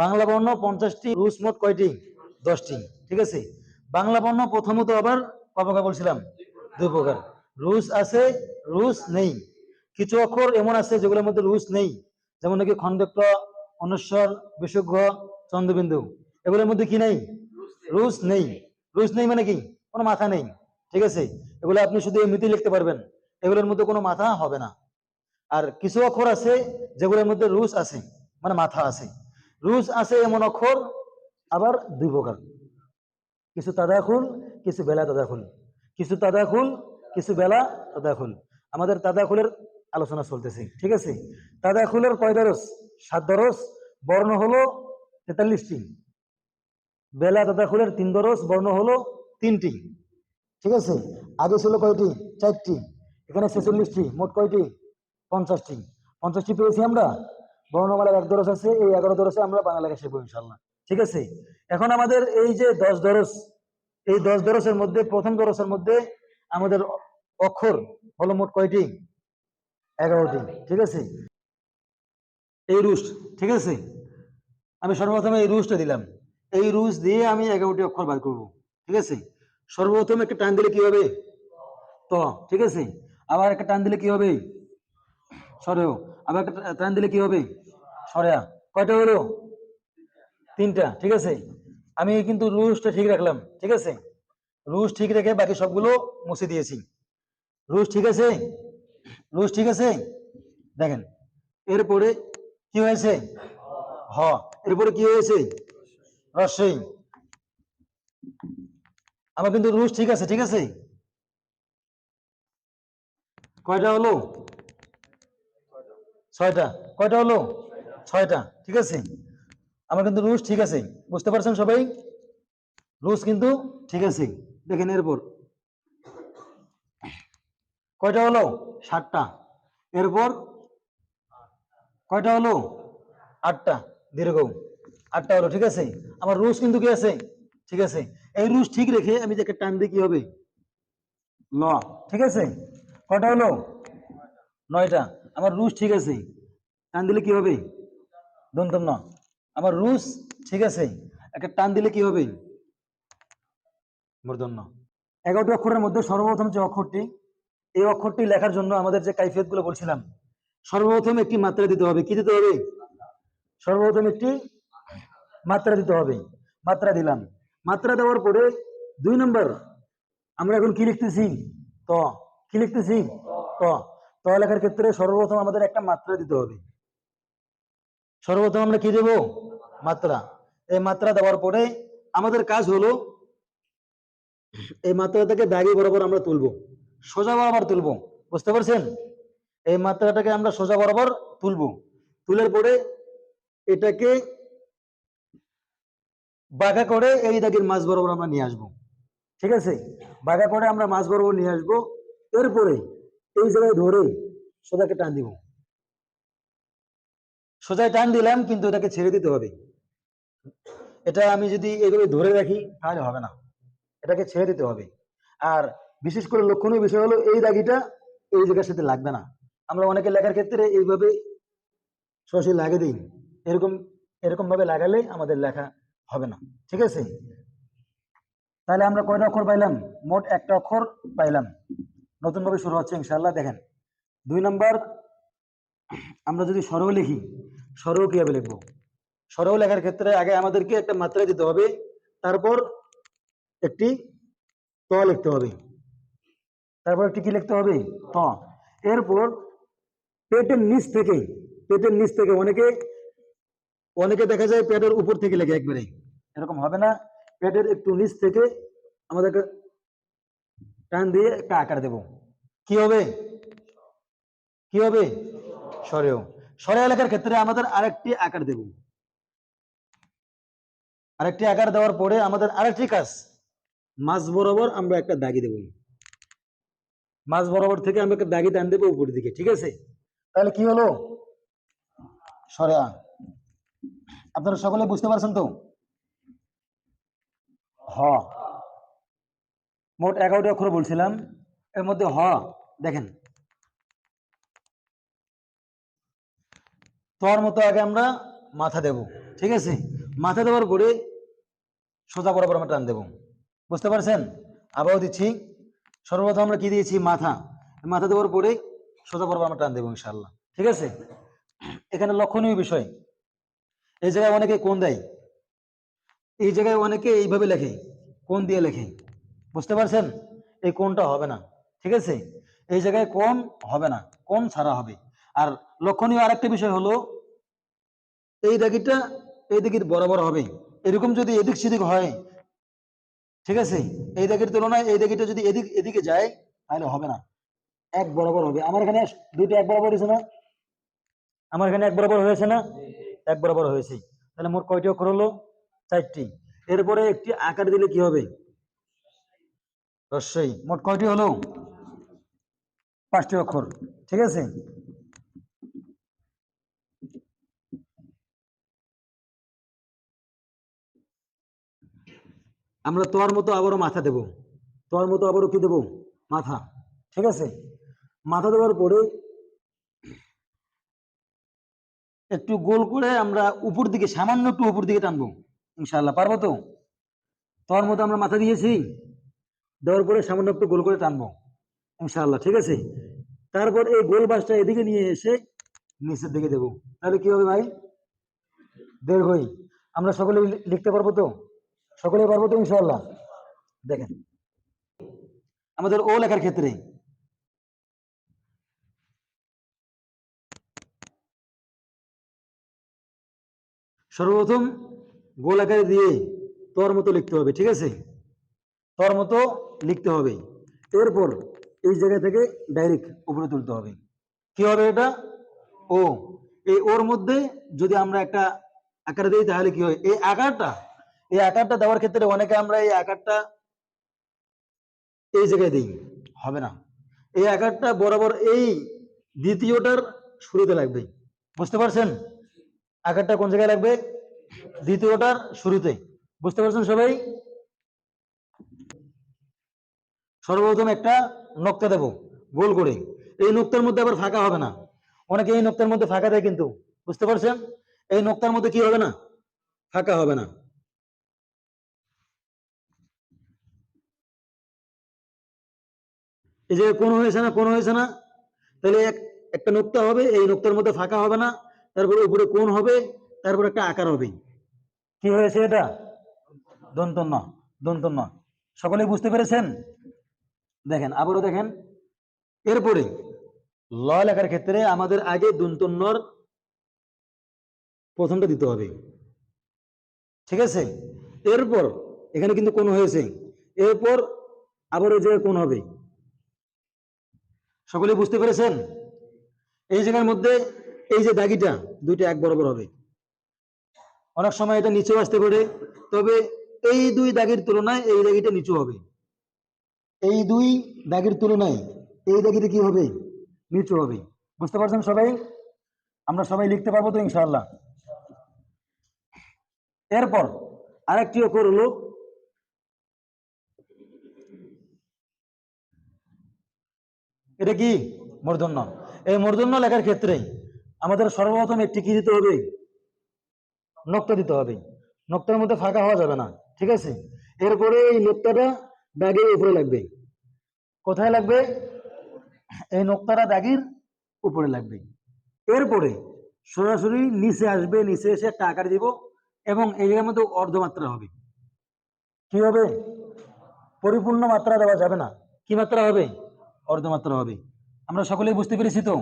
বাংলা বর্ণ 50টি, রুশ মোট কয়টি? 10টি। ঠিক আছে, বাংলা বর্ণ প্রথমত আবার কয় প্রকার বলছিলাম? 2 প্রকার। রুশ আছে, রুশ নেই। কিছু অক্ষর এমন আছে যেগুলোর মধ্যে রুশ নেই, যেমন নাকি খণ্ডক্ত, অনুস্বর, বিশুদ্ধ, চন্দ্রবিন্দু, এগুলোর মধ্যে কি নেই? রুশ নেই। রুশ নেই মানে কি? কোনো মাথা নেই। ঠিক আছে, এগুলো আপনি শুধু এমনিতে লিখতে পারবেন, এগুলোর মধ্যে কোনো মাথা হবে না। আর কিছু অক্ষর আছে যেগুলোর মধ্যে রুশ আছে, মানে মাথা আছে। রুশ আছে এমন অক্ষর আবার 2 প্রকার, কিছু তাদাখুল, কিছু বেলা তাদাখুল। কিছু তাদাখুল, কিছু বেলা তাদাখুল। আমাদের তাদাখুলের আলোচনা চলতেছে। ঠিক আছে, তাদাখুলের কয় দরস? 7 দরস, বর্ণ হলো 43টি। বেলা তাদাখুলের 3 দরস, বর্ণ হলো 3টি। ঠিক আছে, আগে ছিল কয়টি? 4টি, এখানে 46টি, মোট কয়টি? 50টি। 50টি পেয়েছি আমরা। বর্ণমালার 1 দরস আছে, এই 11 দরসে আমরা বাংলা লেখা শিখবো ইনশাল্লাহ। ঠিক আছে, এখন আমাদের এই যে 10 দরস, এই 10 দরসের মধ্যে প্রথম দরসের মধ্যে আমাদের অক্ষর হলো মোট কয়টি? 11টি। ঠিক আছে, এই রুশ। ঠিক আছে, আমি সর্বপ্রথমে এই রুশটা দিলাম, এই রুশ দিয়ে আমি 11টি অক্ষর বার করব। ঠিক আছে, সর্বপ্রথম একটা টান দিলে কি হবে? ত। ঠিক আছে, আবার একটা টান দিলে কি হবে? সরেও। আবার একটা টান দিলে কি হবে? সরেয়া। কয়টা হলো? 3টা। ঠিক আছে, আমি কিন্তু রুশটা ঠিক রাখলাম। ঠিক আছে, রুশ ঠিক রেখে বাকি সবগুলো মুছে দিয়েছি। রুশ ঠিক আছে, রুশ ঠিক আছে। দেখেন, এরপরে কি হয়েছে? হ। এরপরে কি হয়েছে? রস্যই। আমার কিন্তু রুশ ঠিক আছে। ঠিক আছে, কয়টা হলো? 6টা। কয়টা হলো? 6টা। ঠিক আছে, আমার কিন্তু রুশ ঠিক আছে। বুঝতে পারছেন সবাই? রুশ কিন্তু ঠিক আছে। দেখেন এরপর কয়টা হলো? 7টা। এরপর কয়টা হলো? 8টা। দীর্ঘ 8টা হলো। ঠিক আছে, আমার রুশ কিন্তু কি আছে? ঠিক আছে, এই রুশ ঠিক রেখে আমি যে একটা টান দিয়ে কি হবে? ল। ঠিক আছে, কয়টা হলো? 9টা। আমার রুশ ঠিক আছে, টান দিলে কি হবে? দন্তম ন। আমার রুশ ঠিক আছে, একটা টান দিলে কি হবে? মূর্ধন্য। 11টি অক্ষরের মধ্যে সর্বপ্রথম যে অক্ষরটি, এই অক্ষরটি লেখার জন্য আমাদের যে কাইফিয়ত গুলো বলছিলাম, সর্বপ্রথম একটি মাত্রা দিতে হবে। কি দিতে হবে? সর্বপ্রথম একটি মাত্রা দিতে হবে। মাত্রা দিলাম। মাত্রা দেওয়ার পরে 2 নম্বর আমরা এখন কি লিখতেছি? ত। কি লিখতেছি? ত। ত লেখার ক্ষেত্রে সর্বপ্রথম আমাদের একটা মাত্রা দিতে হবে। সর্বপ্রথম আমরা কি দেব? মাত্রা। এই মাত্রা দেওয়ার পরে আমাদের কাজ হলো এই মাত্রাটাকে দাগি বরাবর আমরা তুলবো, সোজা বরাবর তুলবো। বুঝতে পারছেন? এই মাত্রাটাকে আমরা সোজা বরাবর তুলবো। তুলের পরে এটাকে বাঁকা করে এই দাগের মাঝ বরাবর আমরা নিয়ে আসবো। ঠিক আছে, বাঁকা করে আমরা মাঝ বরাবর নিয়ে আসবো। এরপরে এই জায়গায় ধরে সোজাকে টান দিব। সোজায় টান দিলাম, কিন্তু এটাকে ছেড়ে দিতে হবে। এটা আমি যদি এগুলো ধরে রাখি তাহলে হবে না, এটাকে ছেড়ে দিতে হবে। আর বিশেষ করে লক্ষণীয় বিষয় হলো এই দাগিটা এই জায়গার সাথে লাগবে না। আমরা অনেকে লেখার ক্ষেত্রে এইভাবে সরাসরি লাগিয়ে দিই, এরকম এরকম ভাবে লাগালে আমাদের লেখা হবে না। ঠিক আছে, তাহলে আমরা কয়টা অক্ষর পাইলাম? মোট একটা অক্ষর পাইলাম। নতুন ভাবে শুরু হচ্ছে ইনশাআল্লাহ। দেখেন 2 নম্বর, আমরা যদি সরও লিখি, সরও কিভাবে লিখবো? সরও লেখার ক্ষেত্রে আগে আমাদেরকে একটা মাত্রা দিতে হবে, তারপর একটি ত লিখতে হবে, তারপর একটি কি লিখতে হবে? ত। এরপর পেটের নিচ থেকে, পেটের নিচ থেকে অনেকে অনেকে দেখা যায় পেটের উপর থেকে লেখে একবারে, এরকম হবে না। পেটের একটু নিচ থেকে আমাদেরকে টান দিয়ে একটা আকার দেব। কি হবে? কি হবে? সরেও। সরে লেখার ক্ষেত্রে আমাদের আরেকটি আকার দেব। আরেকটি আকার দেওয়ার পরে আমাদের আরেকটি কাজ, মাঝ বরাবর আমরা একটা দাগি দেব। মাঝ বরাবর থেকে আমরা একটা দাগি টান দেবো উপরের দিকে। ঠিক আছে, তাহলে কি হলো? সরেয়া। আপনারা সকলে বুঝতে পারছেন তো? হ। মোট 11টি অক্ষর বলছিলাম, এর মধ্যে হ। দেখেন তোর মতো আগে আমরা মাথা দেব, ঠিক আছে? মাথা দেওয়ার পরে সোজা বরাবর আমরা টান দেব, বুঝতে পারছেন? আবারও দিচ্ছি, সর্বপ্রথম আমরা কি দিয়েছি? মাথা। মাথা দেওয়ার পরে সোজা বরাবর আমরা টান দেবো ইনশাআল্লাহ, ঠিক আছে? এখানে লক্ষণীয় বিষয়, এই জায়গায় অনেকে কোণ দেয়, এই জায়গায় অনেকে এইভাবে লেখে, কোণ দিয়ে লেখে, বুঝতে পারছেন? এই কোণটা হবে না, ঠিক আছে? এই জায়গায় কোণ হবে না, কোণ ছাড়া হবে। আর লক্ষণীয় আরেকটা বিষয় হলো, এই দাগিটা এই দিকের বরাবর হবে। এরকম যদি এদিক সেদিক হয়, ঠিক আছে, এই দাগের তুলনায় এই দাগিটা যদি এদিকে যায় তাহলে হবে না, এক বরাবর হবে। আমার এখানে দুইটা এক বরাবর হয়েছে না? আমার এখানে এক বরাবর হয়েছে না? এক বরাবর হয়েছে। তাহলে মোট কয়টি অক্ষর হলো? 4টি। এরপরে একটি আকার দিলে কি হবে? রস্যই। মোট কয়টি হলো? 5টি অক্ষর, ঠিক আছে? আমরা তোর মতো আবারও মাথা দেব, তোর মতো আবারও কি দেব? মাথা, ঠিক আছে? মাথা দেওয়ার পরে একটু গোল করে আমরা উপর দিকে, সামান্য একটু উপর দিকে টানবো, ইনশাআল্লাহ পারবো তো? তোর মতো আমরা মাথা দিয়েছি, দেওয়ার পরে সামান্য একটু গোল করে টানবো ইনশাআল্লাহ, ঠিক আছে? তারপর এই গোল বাসটা এদিকে নিয়ে এসে নিচের দিকে দেবো, তাহলে কি হবে ভাই? দীর্ঘই। আমরা সকলে লিখতে পারবো তো? সকলে পারবো তো ইনশাআল্লাহ? দেখেন, আমাদের ও লেখার ক্ষেত্রে সর্বপ্রথম গোল আকারে দিয়ে তোর মতো লিখতে হবে, ঠিক আছে? তোর মতো লিখতে হবে। এরপর এই জায়গা থেকে ডাইরেক্ট উপরে তুলতে হবে। কি হবে এটা? ও। এই ওর মধ্যে যদি আমরা একটা আকার দিই তাহলে কি হয়? এই আকারটা দেওয়ার ক্ষেত্রে অনেকে আমরা এই আকারটা এই জায়গায় দিই, হবে না। এই আকারটা বরাবর এই দ্বিতীয়টার শুরুতে লাগবে, বুঝতে পারছেন? আকারটা কোন জায়গায় লাগবে? দ্বিতীয়টার শুরুতে, বুঝতে পারছেন সবাই? সর্বপ্রথম একটা নোক্তা দেব গোল করে, এই নোক্তার মধ্যে আবার ফাঁকা হবে না। অনেকে এই নোক্তার মধ্যে ফাঁকা দেয় কিন্তু, বুঝতে পারছেন? এই নোক্তার মধ্যে কি হবে না? ফাঁকা হবে না। এই যে কোন হয়েছে না, কোন হয়েছে না? তাহলে একটা নোক্তা হবে, এই নোক্তার মধ্যে ফাঁকা হবে না, তারপরে উপরে কোণ হবে, তারপর একটা আকার হবে। কি হয়েছে এটা? দন্তন্য। দন্তন্য। সকলে বুঝতে পেরেছেন? দেখেন, আবারও দেখেন। এরপরে ল লেখার ক্ষেত্রে আমাদের আগে দন্তন্যর প্রথমটা দিতে হবে, ঠিক আছে? এরপর এখানে কিন্তু কোণ হয়েছে, এরপর আবার ওই জায়গায় কোণ হবে। সকলে বুঝতে পেরেছেন? এই জায়গার মধ্যে এই যে দাগিটা দুইটা এক বরাবর হবে। অনেক সময় এটা নিচেও আসতে পারে, তবে এই দুই দাগের তুলনায় এই দাগিটা নিচু হবে। এই দুই দাগের তুলনায় এই দাগিটা কি হবে? নিচু হবে। বুঝতে পারছেন সবাই? আমরা সবাই লিখতে পারবো তো ইনশাআল্লাহ? এরপর আরেকটি অক্ষর হলো, এটা কি? মূর্ধন্য। এই মূর্ধন্য লেখার ক্ষেত্রে আমাদের সর্বপ্রথম একটি কি দিতে হবে? নোক্তা দিতে হবে। নোক্তার মধ্যে ফাঁকা হওয়া যাবে না, ঠিক আছে? এরপরে এই নোক্তাটা দাগের উপরে লাগবে। কোথায় লাগবে? এই নোক্তাটা দাগের উপরে লাগবে। এরপরে সরাসরি নিচে আসবে, নিচে এসে একটা আকার দিব, এবং এই জায়গার মধ্যে অর্ধমাত্রা হবে। কি হবে? পরিপূর্ণ মাত্রা দেওয়া যাবে না। কি মাত্রা হবে? অর্ধমাত্রা হবে। আমরা সকলেই বুঝতে পেরেছি তো?